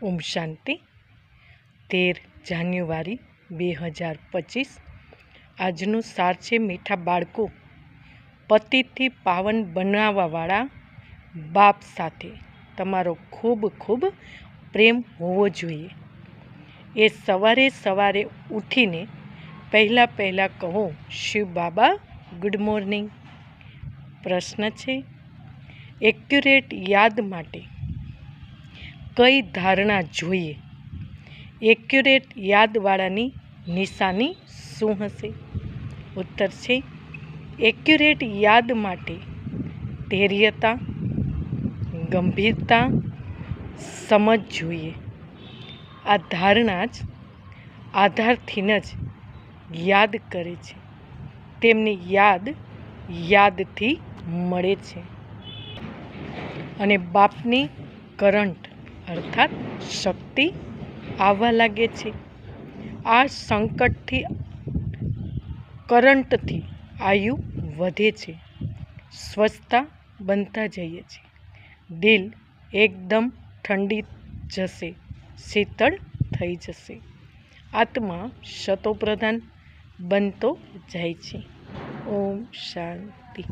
ઓમ શાંતિ. 13 જાન્યુઆરી 2025. આજનું સાર છે, મીઠા બાળકો, પતિથી પાવન બનાવવાવાળા બાપ સાથે તમારો ખૂબ ખૂબ પ્રેમ હોવો જોઈએ. એ સવારે સવારે ઉઠીને પહેલાં કહો, શિવ બાબા ગુડ મોર્નિંગ. પ્રશ્ન છે, એક્યુરેટ યાદ માટે કઈ ધારણા જોઈએ? એક્યુરેટ યાદવાળાની નિશાની શું હશે? ઉત્તર છે, એક્યુરેટ યાદ માટે ધૈર્યતા, ગંભીરતા, સમજ જોઈએ. આ ધારણા જ આધારથી જ યાદ કરે છે. તેમની યાદથી મળે છે અને બાપની કરંટ અર્થાત શક્તિ આવવા લાગે છે. આ સંકટથી કરંટથી આયુ વધે છે, સ્વચ્છતા બનતા જઈએ છે, દિલ એકદમ ઠંડી જશે, શીતળ થઈ જશે, આત્મા શતોપ્રધાન બનતો જાય છે. ઓમ શાંતિ.